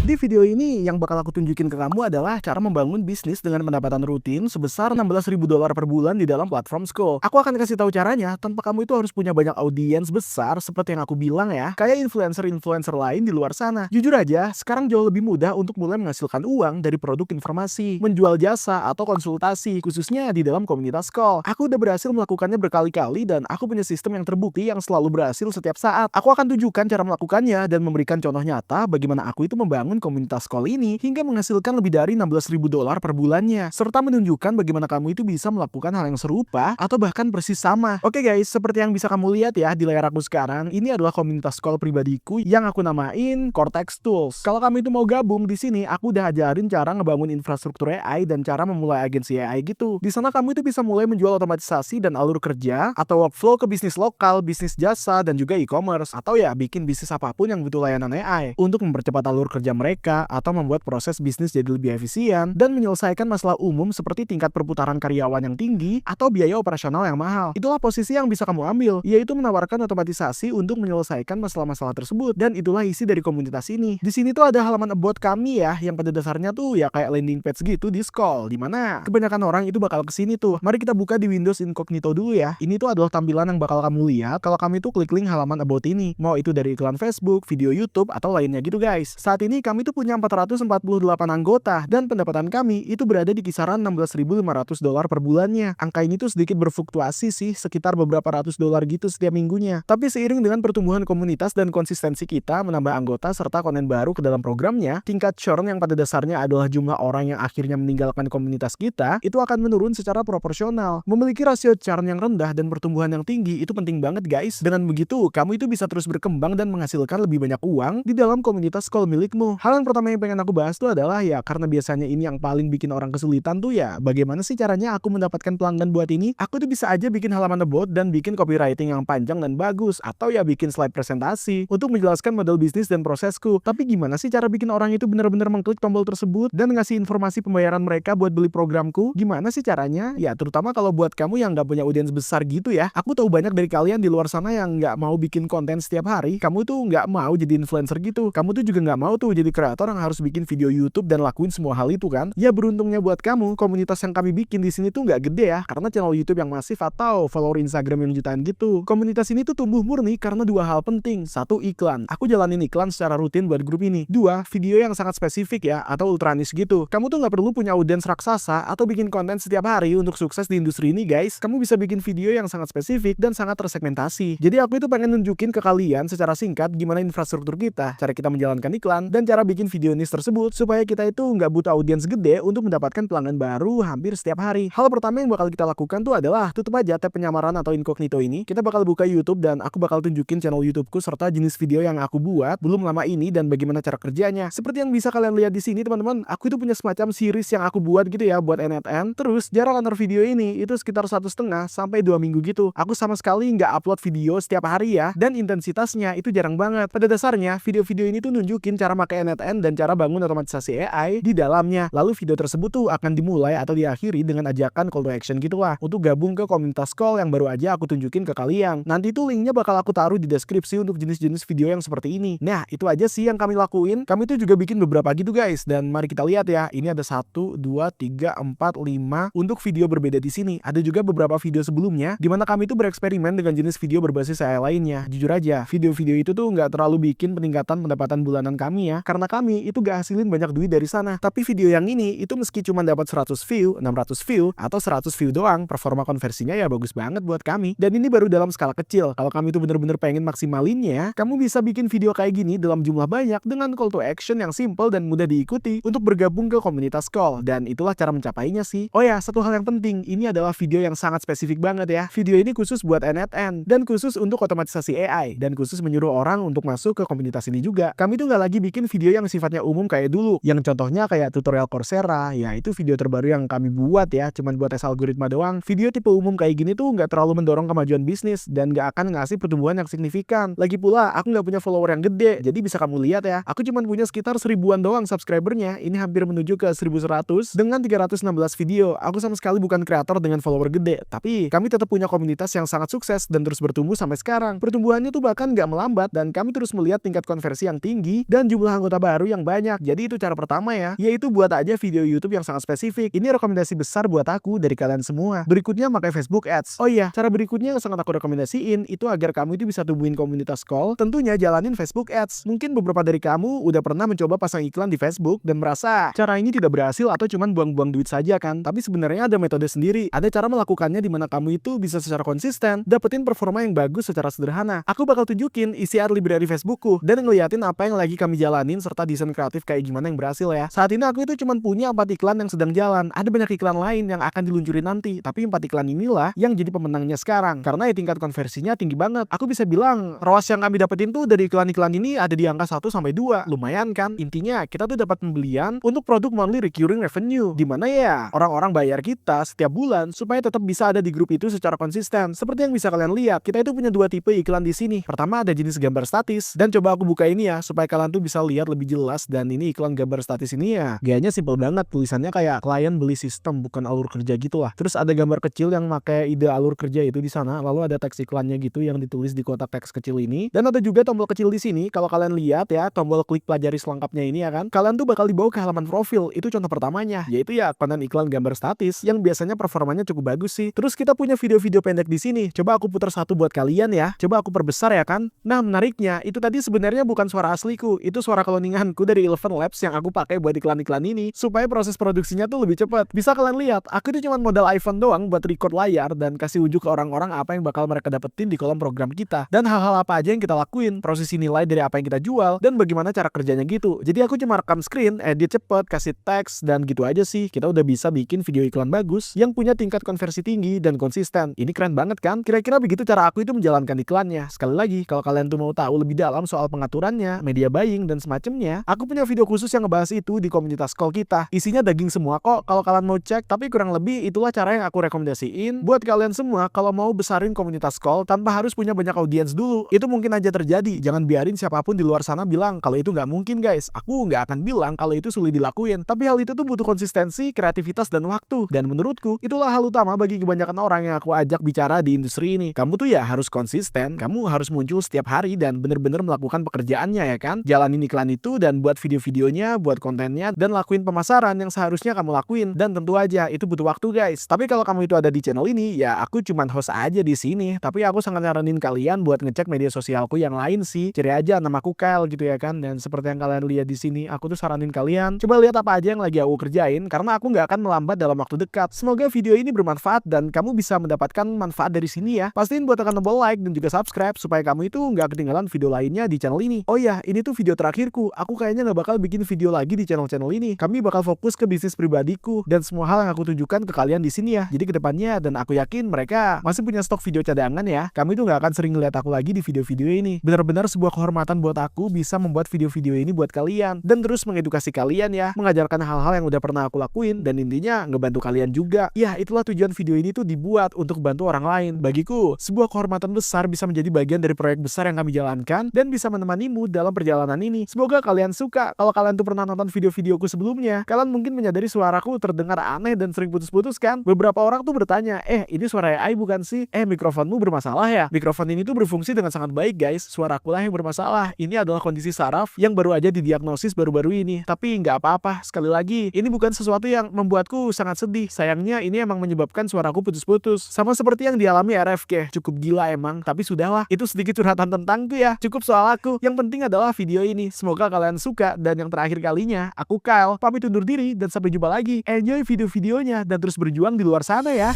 Di video ini yang bakal aku tunjukin ke kamu adalah cara membangun bisnis dengan pendapatan rutin sebesar $16.000 per bulan di dalam platform Skool. Aku akan kasih tahu caranya tanpa kamu itu harus punya banyak audiens besar seperti yang aku bilang ya, kayak influencer-influencer lain di luar sana. Jujur aja, sekarang jauh lebih mudah untuk mulai menghasilkan uang dari produk informasi, menjual jasa atau konsultasi, khususnya di dalam komunitas Skool. Aku udah berhasil melakukannya berkali-kali dan aku punya sistem yang terbukti yang selalu berhasil setiap saat. Aku akan tunjukkan cara melakukannya dan memberikan contoh nyata bagaimana aku itu membangun komunitas Skool ini hingga menghasilkan lebih dari $16.000 per bulannya, serta menunjukkan bagaimana kamu itu bisa melakukan hal yang serupa atau bahkan persis sama. Oke guys, seperti yang bisa kamu lihat ya di layar aku sekarang, ini adalah komunitas Skool pribadiku yang aku namain Cortex Tools. Kalau kamu itu mau gabung di sini, aku udah ajarin cara ngebangun infrastruktur AI dan cara memulai agensi AI gitu. Di sana kamu itu bisa mulai menjual otomatisasi dan alur kerja atau workflow ke bisnis lokal, bisnis jasa dan juga e-commerce, atau ya bikin bisnis apapun yang butuh layanan AI untuk mempercepat alur kerja mereka atau membuat proses bisnis jadi lebih efisien dan menyelesaikan masalah umum seperti tingkat perputaran karyawan yang tinggi atau biaya operasional yang mahal. Itulah posisi yang bisa kamu ambil, yaitu menawarkan otomatisasi untuk menyelesaikan masalah-masalah tersebut, dan itulah isi dari komunitas ini. Di sini tuh ada halaman about kami ya, yang pada dasarnya tuh ya kayak landing page gitu di Skool, dimana kebanyakan orang itu bakal kesini tuh. Mari kita buka di Windows Incognito dulu ya. Ini tuh adalah tampilan yang bakal kamu lihat kalau kamu itu klik link halaman about ini, mau itu dari iklan Facebook, video YouTube, atau lainnya gitu guys. Saat ini kami tuh punya 448 anggota dan pendapatan kami itu berada di kisaran $16.500 per bulannya. Angka ini tuh sedikit berfluktuasi sih, sekitar beberapa ratus dolar gitu setiap minggunya. Tapi seiring dengan pertumbuhan komunitas dan konsistensi kita menambah anggota serta konten baru ke dalam programnya, tingkat churn yang pada dasarnya adalah jumlah orang yang akhirnya meninggalkan komunitas kita itu akan menurun secara proporsional. Memiliki rasio churn yang rendah dan pertumbuhan yang tinggi itu penting banget guys. Dengan begitu, kamu itu bisa terus berkembang dan menghasilkan lebih banyak uang di dalam komunitas Skool milikmu. Hal yang pertama yang pengen aku bahas tuh adalah ya karena biasanya ini yang paling bikin orang kesulitan tuh ya bagaimana sih caranya aku mendapatkan pelanggan buat ini. Aku tuh bisa aja bikin halaman about dan bikin copywriting yang panjang dan bagus, atau ya bikin slide presentasi untuk menjelaskan model bisnis dan prosesku. Tapi gimana sih cara bikin orang itu benar-benar mengklik tombol tersebut dan ngasih informasi pembayaran mereka buat beli programku? Gimana sih caranya? Ya terutama kalau buat kamu yang nggak punya audiens besar gitu ya. Aku tahu banyak dari kalian di luar sana yang nggak mau bikin konten setiap hari. Kamu tuh nggak mau jadi influencer gitu. Kamu tuh juga nggak mau tuh jadi kreator yang harus bikin video YouTube dan lakuin semua hal itu kan? Ya beruntungnya buat kamu, komunitas yang kami bikin di sini tuh nggak gede ya, karena channel YouTube yang masif atau follower Instagram yang jutaan gitu. Komunitas ini tuh tumbuh murni karena dua hal penting. Satu, iklan. Aku jalanin iklan secara rutin buat grup ini. Dua, video yang sangat spesifik ya, atau ultra niche gitu. Kamu tuh nggak perlu punya audiens raksasa atau bikin konten setiap hari untuk sukses di industri ini guys. Kamu bisa bikin video yang sangat spesifik dan sangat tersegmentasi. Jadi aku itu pengen nunjukin ke kalian secara singkat gimana infrastruktur kita, cara kita menjalankan iklan, dan cara bikin video niche tersebut supaya kita itu nggak butuh audiens gede untuk mendapatkan pelanggan baru hampir setiap hari. Hal pertama yang bakal kita lakukan tuh adalah tutup aja tab penyamaran atau incognito ini. Kita bakal buka YouTube dan aku bakal tunjukin channel YouTubeku serta jenis video yang aku buat belum lama ini dan bagaimana cara kerjanya. Seperti yang bisa kalian lihat di sini teman-teman, aku itu punya semacam series yang aku buat gitu ya buat NFN. Terus jarak antar video ini itu sekitar 1,5 sampai 2 minggu gitu. Aku sama sekali nggak upload video setiap hari ya, dan intensitasnya itu jarang banget. Pada dasarnya video-video ini tuh nunjukin cara pakai NFN dan cara bangun otomatisasi AI di dalamnya. Lalu video tersebut tuh akan dimulai atau diakhiri dengan ajakan call to action gitu lah untuk gabung ke komunitas Skool yang baru aja aku tunjukin ke kalian. Nanti tuh linknya bakal aku taruh di deskripsi untuk jenis-jenis video yang seperti ini. Nah itu aja sih yang kami lakuin. Kami tuh juga bikin beberapa gitu guys, dan mari kita lihat ya. Ini ada 1, 2, 3, 4, 5 untuk video berbeda di sini. Ada juga beberapa video sebelumnya dimana kami tuh bereksperimen dengan jenis video berbasis AI lainnya. Jujur aja, video-video itu tuh nggak terlalu bikin peningkatan pendapatan bulanan kami ya, karena kami itu gak hasilin banyak duit dari sana. Tapi video yang ini itu meski cuma dapat 100 view, 600 view, atau 100 view doang, performa konversinya ya bagus banget buat kami. Dan ini baru dalam skala kecil. Kalau kami tuh bener-bener pengen maksimalinnya, kamu bisa bikin video kayak gini dalam jumlah banyak dengan call to action yang simple dan mudah diikuti untuk bergabung ke komunitas Skool. Dan itulah cara mencapainya sih. Oh ya, satu hal yang penting, ini adalah video yang sangat spesifik banget ya. Video ini khusus buat NFN dan khusus untuk otomatisasi AI dan khusus menyuruh orang untuk masuk ke komunitas ini juga. Kami tuh nggak lagi bikin video yang sifatnya umum kayak dulu, yang contohnya kayak tutorial Coursera. Ya itu video terbaru yang kami buat ya, cuman buat tes algoritma doang. Video tipe umum kayak gini tuh nggak terlalu mendorong kemajuan bisnis dan nggak akan ngasih pertumbuhan yang signifikan. Lagi pula aku nggak punya follower yang gede, jadi bisa kamu lihat ya, aku cuman punya sekitar 1000-an doang subscribernya. Ini hampir menuju ke 1100 dengan 316 video. Aku sama sekali bukan kreator dengan follower gede, tapi kami tetap punya komunitas yang sangat sukses dan terus bertumbuh sampai sekarang. Pertumbuhannya tuh bahkan nggak melambat dan kami terus melihat tingkat konversi yang tinggi dan jumlah anggota anggota baru yang banyak. Jadi itu cara pertama ya, yaitu buat aja video YouTube yang sangat spesifik. Ini rekomendasi besar buat aku dari kalian semua. Berikutnya pakai Facebook Ads. Oh iya, cara berikutnya yang sangat aku rekomendasiin itu agar kamu itu bisa tumbuhin komunitas call, tentunya jalanin Facebook Ads. Mungkin beberapa dari kamu udah pernah mencoba pasang iklan di Facebook dan merasa cara ini tidak berhasil atau cuman buang-buang duit saja kan. Tapi sebenarnya ada metode sendiri. Ada cara melakukannya di mana kamu itu bisa secara konsisten dapetin performa yang bagus secara sederhana. Aku bakal tunjukin isi ad library Facebookku dan ngeliatin apa yang lagi kami jalanin serta desain kreatif kayak gimana yang berhasil ya. Saat ini aku itu cuman punya 4 iklan yang sedang jalan. Ada banyak iklan lain yang akan diluncurin nanti, tapi 4 iklan inilah yang jadi pemenangnya sekarang karena tingkat konversinya tinggi banget. Aku bisa bilang ROAS yang kami dapetin tuh dari iklan-iklan ini ada di angka 1-2. Lumayan kan? Intinya kita tuh dapat pembelian untuk produk monthly recurring revenue, dimana ya orang-orang bayar kita setiap bulan supaya tetap bisa ada di grup itu secara konsisten. Seperti yang bisa kalian lihat, kita itu punya 2 tipe iklan di sini. Pertama ada jenis gambar statis, dan coba aku buka ini ya supaya kalian tuh bisa lihat lebih jelas. Dan ini iklan gambar statis ini ya gayanya simple banget, tulisannya kayak klien beli sistem bukan alur kerja gitu lah. Terus ada gambar kecil yang pakai ide alur kerja itu di sana, lalu ada teks iklannya gitu yang ditulis di kotak teks kecil ini, dan ada juga tombol kecil di sini. Kalau kalian lihat ya, tombol klik pelajari selengkapnya ini ya kan, kalian tuh bakal dibawa ke halaman profil. Itu contoh pertamanya, yaitu ya konten iklan gambar statis yang biasanya performanya cukup bagus sih. Terus kita punya video-video pendek di sini. Coba aku putar satu buat kalian ya. Coba aku perbesar ya kan. Nah, menariknya itu tadi sebenarnya bukan suara asliku, itu suara cloninganku dari Eleven Labs yang aku pakai buat iklan-iklan ini supaya proses produksinya tuh lebih cepat. Bisa kalian lihat, aku itu cuma modal iPhone doang buat record layar dan kasih ujuk ke orang-orang apa yang bakal mereka dapetin di kolom program kita dan hal-hal apa aja yang kita lakuin, prosesi nilai dari apa yang kita jual dan bagaimana cara kerjanya gitu. Jadi aku cuma rekam screen, edit cepet, kasih teks dan gitu aja sih. Kita udah bisa bikin video iklan bagus yang punya tingkat konversi tinggi dan konsisten. Ini keren banget kan? Kira-kira begitu cara aku itu menjalankan iklannya. Sekali lagi, kalau kalian tuh mau tahu lebih dalam soal pengaturannya, media buying dan semacamnya, aku punya video khusus yang ngebahas itu di komunitas call kita. Isinya daging semua kok kalau kalian mau cek, tapi kurang lebih itulah cara yang aku rekomendasiin buat kalian semua kalau mau besarin komunitas call tanpa harus punya banyak audiens dulu. Itu mungkin aja terjadi. Jangan biarin siapapun di luar sana bilang kalau itu nggak mungkin guys. Aku nggak akan bilang kalau itu sulit dilakuin. Tapi hal itu tuh butuh konsistensi, kreativitas dan waktu. Dan menurutku itulah hal utama bagi kebanyakan orang yang aku ajak bicara di industri ini. Kamu tuh ya harus konsisten. Kamu harus muncul setiap hari dan bener-bener melakukan pekerjaannya ya kan. Jalanin iklan itu dan buat video-videonya, buat kontennya dan lakuin pemasaran yang seharusnya kamu lakuin. Dan tentu aja itu butuh waktu guys. Tapi kalau kamu itu ada di channel ini, ya aku cuman host aja di sini. Tapi aku sangat nyaranin kalian buat ngecek media sosialku yang lain sih. Cari aja namaku Kyle gitu ya kan. Dan seperti yang kalian lihat di sini, aku tuh saranin kalian coba lihat apa aja yang lagi aku kerjain karena aku nggak akan melambat dalam waktu dekat. Semoga video ini bermanfaat dan kamu bisa mendapatkan manfaat dari sini ya. Pastiin buat tekan tombol like dan juga subscribe supaya kamu itu nggak ketinggalan video lainnya di channel ini. Oh ya, ini tuh video terakhirku. Aku kayaknya nggak bakal bikin video lagi di channel-channel ini. Kami bakal fokus ke bisnis pribadiku dan semua hal yang aku tunjukkan ke kalian di sini ya. Jadi kedepannya, dan aku yakin mereka masih punya stok video cadangan ya. Kamu itu nggak akan sering ngeliat aku lagi di video-video ini. Benar-benar sebuah kehormatan buat aku bisa membuat video-video ini buat kalian dan terus mengedukasi kalian ya, mengajarkan hal-hal yang udah pernah aku lakuin dan intinya ngebantu kalian juga. Ya, itulah tujuan video ini tuh dibuat untuk bantu orang lain. Bagiku, sebuah kehormatan besar bisa menjadi bagian dari proyek besar yang kami jalankan dan bisa menemanimu dalam perjalanan ini. Semoga kalian suka. Kalau kalian tuh pernah nonton video-videoku sebelumnya, kalian mungkin menyadari suaraku terdengar aneh dan sering putus-putus kan? Beberapa orang tuh bertanya, ini suara AI bukan sih? Mikrofonmu bermasalah ya? Mikrofon ini tuh berfungsi dengan sangat baik guys. Suaraku lah yang bermasalah. Ini adalah kondisi saraf yang baru aja didiagnosis baru-baru ini. Tapi nggak apa-apa. Sekali lagi, ini bukan sesuatu yang membuatku sangat sedih. Sayangnya ini emang menyebabkan suaraku putus-putus. Sama seperti yang dialami RFK. Cukup gila emang. Tapi sudahlah, itu sedikit curhatan tentangku ya. Cukup soal aku. Yang penting adalah video ini. Semoga kalian suka. Dan yang terakhir kalinya, aku Kyle pamit undur diri dan sampai jumpa lagi. Enjoy video-videonya dan terus berjuang di luar sana ya.